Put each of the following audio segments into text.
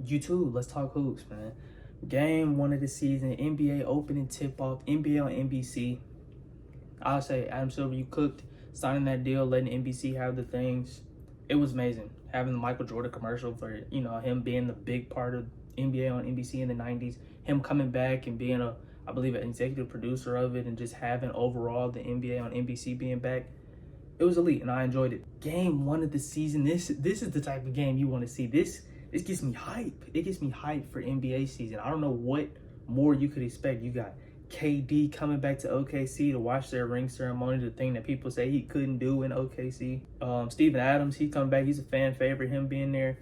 You too. Let's talk hoops, man. Game one of the season, NBA opening tip off, NBA on NBC. I'll say Adam Silver, you cooked signing that deal, letting NBC have the things. It was amazing having the Michael Jordan commercial for him being the big part of NBA on NBC in the '90s. Him coming back and being I believe, an executive producer of it, and just having overall the NBA on NBC being back. It was elite, and I enjoyed it. Game one of the season. This is the type of game you want to see. This gets me hype. It gets me hype for NBA season. I don't know what more you could expect. You got KD coming back to OKC to watch their ring ceremony, the thing that people say he couldn't do in OKC. Steven Adams, he's coming back. He's a fan favorite, him being there.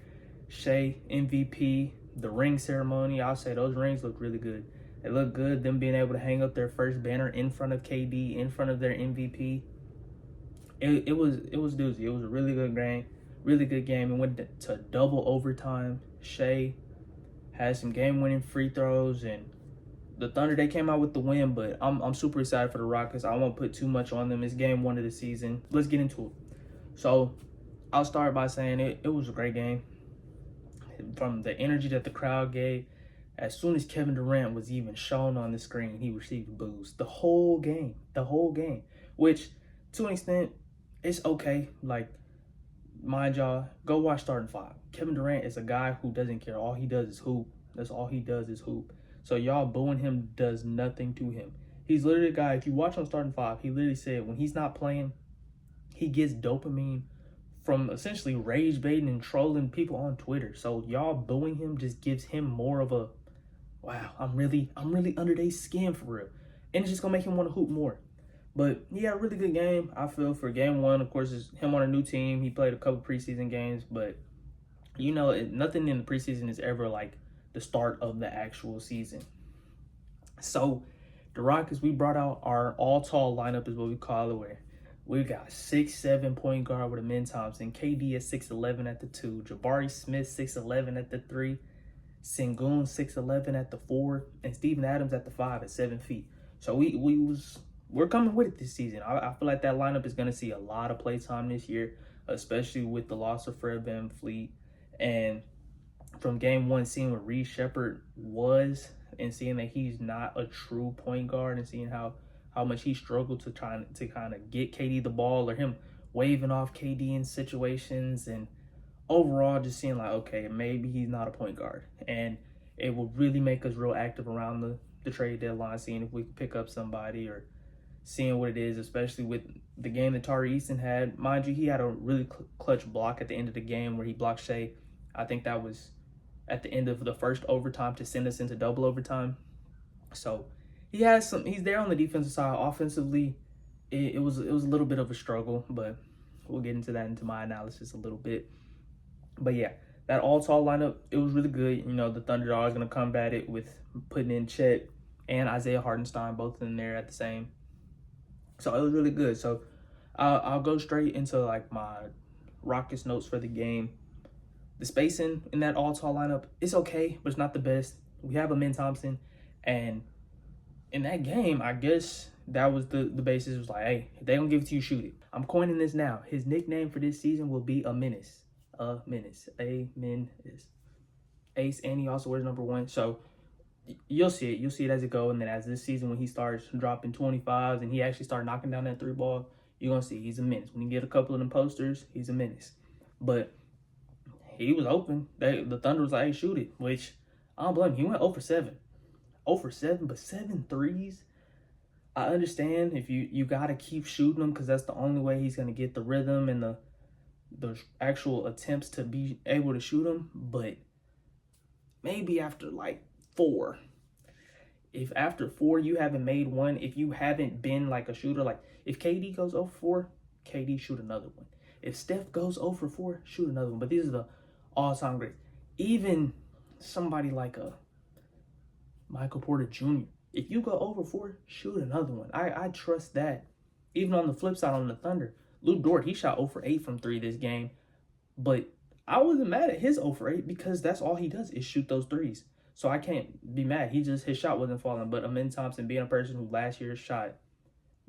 Shea, MVP, the ring ceremony. I'll say those rings look really good. They look good. Them being able to hang up their first banner in front of KD, in front of their MVP. It was doozy. It was a really good game. Really good game. It went to double overtime. Shea had some game-winning free throws, and the Thunder, they came out with the win, but I'm super excited for the Rockets. I won't put too much on them. It's game one of the season. Let's get into it. So I'll start by saying it was a great game. From the energy that the crowd gave, as soon as Kevin Durant was even shown on the screen, he received boos. The whole game. Which, to an extent, it's okay. Like, mind y'all, go watch Starting Five. Kevin Durant is a guy who doesn't care. All he does is hoop. That's all he does is hoop. So y'all booing him does nothing to him. He's literally a guy, if you watch on Starting Five, he literally said when he's not playing, he gets dopamine from essentially rage baiting and trolling people on Twitter. So y'all booing him just gives him more of a, wow, I'm really under their skin for real. And it's just gonna make him want to hoop more. But he had a really good game. I feel for game one, of course, it's him on a new team. He played a couple preseason games, but nothing in the preseason is ever like the start of the actual season. So the Rockets, we brought out our all tall lineup, is what we call it, where we got 6'7" point guard with Amin Thompson, KD at 6'11" at the 2, Jabari Smith 6'11" at the 3, Sengun 6'11" at the 4, and Steven Adams at the 5 at 7 feet. So we're coming with it this season. I feel like that lineup is going to see a lot of play time this year, especially with the loss of Fred VanVleet. And from game one, seeing what Reed Shepherd was and seeing that he's not a true point guard, and seeing how much he struggled to kind of get KD the ball, or him waving off KD in situations, and overall just seeing like, okay, maybe he's not a point guard. And it will really make us real active around the trade deadline, seeing if we can pick up somebody or seeing what it is, especially with the game that Tari Eason had. Mind you, he had a really clutch block at the end of the game where he blocked Shea. I think that was at the end of the first overtime to send us into double overtime. So he's there on the defensive side. Offensively, it was a little bit of a struggle, but we'll get into that into my analysis a little bit. But yeah, that all-tall lineup, it was really good. The Thunder are going to combat it with putting in Chet and Isaiah Hartenstein both in there at the same. So it was really good. So I'll go straight into like my Rockets notes for the game. The spacing in that all-tall lineup is okay, but it's not the best. We have Amin Thompson, and in that game, I guess that was the basis. It was like, hey, if they don't give it to you, shoot it. I'm coining this now. His nickname for this season will be a menace. A menace. Ace, and he also wears number 1. So you'll see it. You'll see it as it goes. And then as this season, when he starts dropping 25s and he actually started knocking down that 3 ball, you're going to see he's a menace. When you get a couple of them posters, he's a menace. But he was open. The Thunder was like, hey, shoot it, which I don't blame him. He went 0 for 7. 0 for 7, but 7 threes. I understand if you got to keep shooting them because that's the only way he's going to get the rhythm and the actual attempts to be able to shoot them. But maybe after like 4. If after 4 you haven't made one, if you haven't been like a shooter, like if KD goes 0 for 4, KD shoot another one. If Steph goes 0 for 4, shoot another one. But these are the all-time greats. Even somebody like a Michael Porter Jr., if you go 0 for 4, shoot another one. I trust that. Even on the flip side, on the Thunder, Luke Dort, he shot 0 for 8 from 3 this game. But I wasn't mad at his 0 for 8 because that's all he does is shoot those threes. So I can't be mad. His shot wasn't falling. But Amin Thompson, being a person who last year shot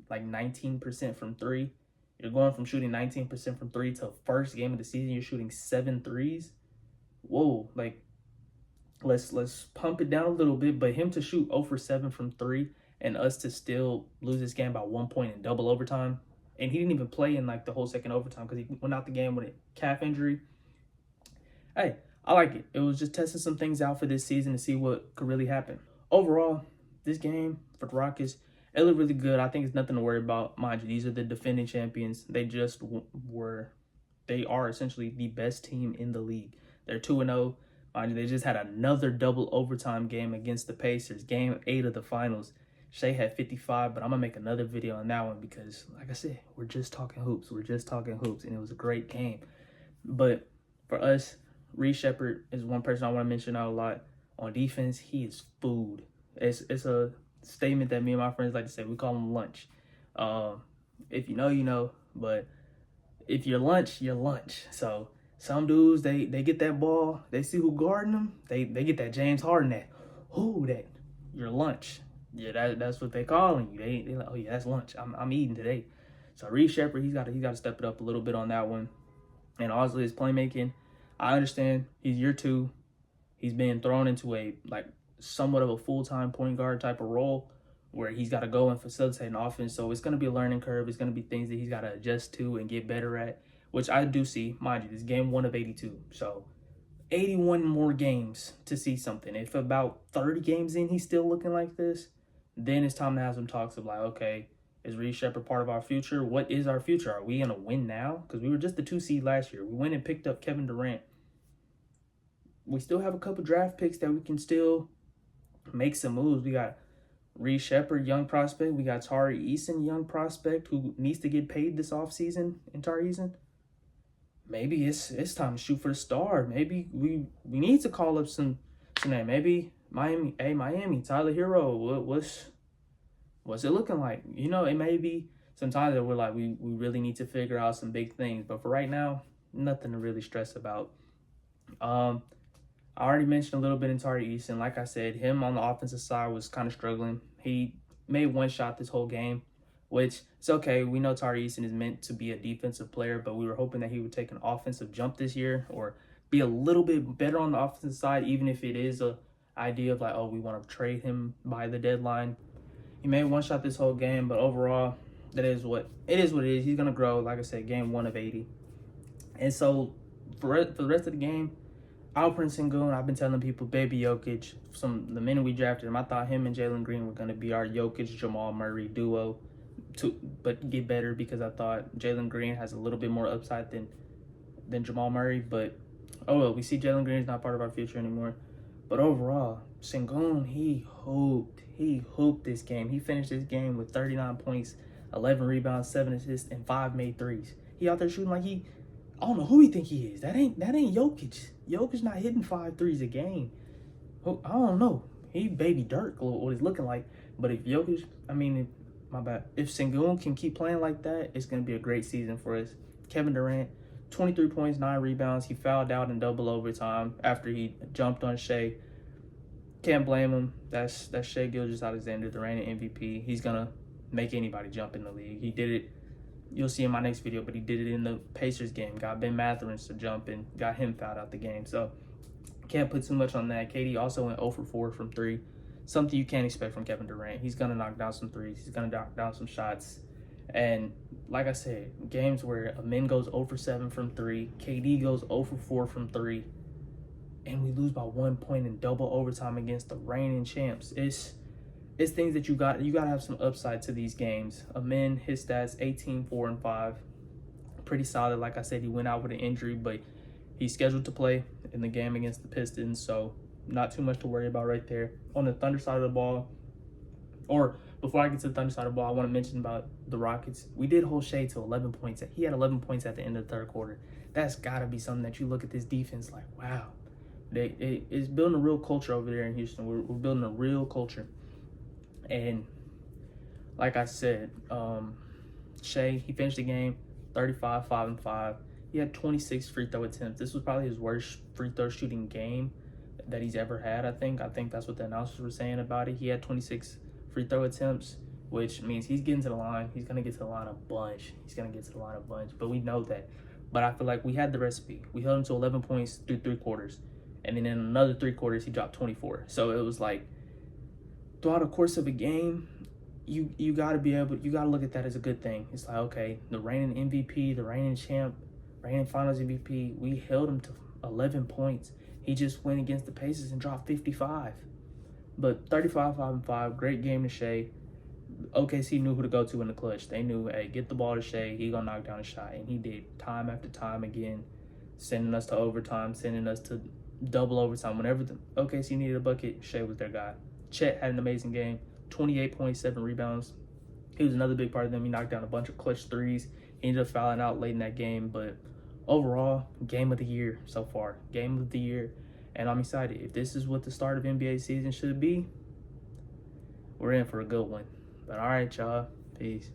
like 19% from 3, you're going from shooting 19% from 3 to first game of the season, you're shooting 7 threes. Whoa, like let's pump it down a little bit. But him to shoot 0 for 7 from 3 and us to still lose this game by 1 point in double overtime, and he didn't even play in like the whole second overtime because he went out the game with a calf injury. Hey, I like it. It was just testing some things out for this season to see what could really happen. Overall, this game for the Rockets, it looked really good. I think it's nothing to worry about. Mind you, these are the defending champions. They just they are essentially the best team in the league. They're 2-0. Mind you, they just had another double overtime game against the Pacers, game 8 of the finals. Shea had 55, but I'm going to make another video on that one because, like I said, we're just talking hoops. We're just talking hoops, and it was a great game. But for us, Reed Sheppard is one person I want to mention out a lot. On defense, he is food. It's a statement that me and my friends like to say. We call him lunch. If you know, you know. But if you're lunch, you're lunch. So some dudes, they get that ball. They see who guarding them. They get that James Harden that. Who that? Your lunch. Yeah, that's what they calling you. They like, oh yeah, that's lunch. I'm eating today. So Reed Sheppard, he's got to step it up a little bit on that one. And also his playmaking. I understand he's year 2. He's being thrown into a somewhat of a full-time point guard type of role where he's got to go and facilitate an offense. So it's going to be a learning curve. It's going to be things that he's got to adjust to and get better at, which I do see. Mind you, this game 1 of 82. So 81 more games to see something. If about 30 games in he's still looking like this, then it's time to have some talks of like, okay, is Reed Sheppard part of our future? What is our future? Are we going to win now? Because we were just the 2 seed last year. We went and picked up Kevin Durant. We still have a couple draft picks that we can still make some moves. We got Reed Sheppard, young prospect. We got Tari Eason, young prospect, who needs to get paid this offseason in Tari Eason. Maybe it's time to shoot for the star. Maybe we need to call up some name. Maybe Miami. Hey, Miami, Tyler Hero. What's it looking like? You know, it may be sometimes that we're like, we really need to figure out some big things. But for right now, nothing to really stress about. I already mentioned a little bit in Tari Eason. Like I said, him on the offensive side was kind of struggling. He made 1 shot this whole game, which it's okay. We know Tari Eason is meant to be a defensive player, but we were hoping that he would take an offensive jump this year or be a little bit better on the offensive side, even if it is a idea of like, oh, we want to trade him by the deadline. He made 1 shot this whole game, but overall, it is what it is. He's going to grow, like I said, game 1 of 80. And so for the rest of the game, Alperen Sengun, I've been telling people, baby Jokic, the minute we drafted him, I thought him and Jalen Green were going to be our Jokic, Jamal Murray duo, but get better because I thought Jalen Green has a little bit more upside than Jamal Murray. But, oh well, we see Jalen Green is not part of our future anymore. But overall, Sengun, he hooped this game. He finished this game with 39 points, 11 rebounds, 7 assists, and 5 made threes. He out there shooting like I don't know who he think he is. That ain't Jokic. Jokic not hitting 5 threes a game. I don't know. He baby Dirk, what he's looking like. But if Jokic, if Sengun can keep playing like that, it's going to be a great season for us. Kevin Durant, 23 points, 9 rebounds. He fouled out in double overtime after he jumped on Shea. Can't blame him. That's Shai Gilgeous-Alexander, the reigning MVP. He's going to make anybody jump in the league. He did it. You'll see in my next video, but he did it in the Pacers game. Got Ben Mathurin to jump and got him fouled out the game. So can't put too much on that. KD also went 0 for 4 from 3. Something you can't expect from Kevin Durant. He's going to knock down some threes. He's going to knock down some shots. And like I said, games where Amin goes 0 for 7 from 3, KD goes 0 for 4 from 3, and we lose by 1 point in double overtime against the reigning champs. It's things that you got to have some upside to these games. Amin, his stats, 18, 4, and 5. Pretty solid. Like I said, he went out with an injury, but he's scheduled to play in the game against the Pistons, so not too much to worry about right there. On the Thunder side of the ball, or before I get to the Thunder side of the ball, I want to mention about the Rockets. We did hold Shea to 11 points. He had 11 points at the end of the third quarter. That's got to be something that you look at this defense like, wow. It's building a real culture over there in Houston. We're building a real culture. And like I said, Shea, he finished the game 35, 5, and 5. He had 26 free throw attempts. This was probably his worst free throw shooting game that he's ever had, I think. I think that's what the announcers were saying about it. He had 26 free throw attempts, which means he's getting to the line. He's going to get to the line a bunch. But we know that. But I feel like we had the recipe. We held him to 11 points through 3 quarters. And then in another 3 quarters, he dropped 24. So it was like throughout the course of a game, you got to be able, you got to look at that as a good thing. It's like, okay, the reigning MVP, the reigning champ, reigning finals MVP, we held him to 11 points. He just went against the Pacers and dropped 55. But 35, 5, and 5, great game to Shea. OKC knew who to go to in the clutch. They knew, hey, get the ball to Shea. He going to knock down a shot. And he did time after time again, sending us to overtime, sending us to double overtime. Whenever the OKC needed a bucket, Shea was their guy. Chet had an amazing game, 28.7 rebounds. He was another big part of them. He knocked down a bunch of clutch threes. He ended up fouling out late in that game. But overall, game of the year so far. Game of the year. And I'm excited. If this is what the start of NBA season should be, we're in for a good one. But all right, y'all. Peace.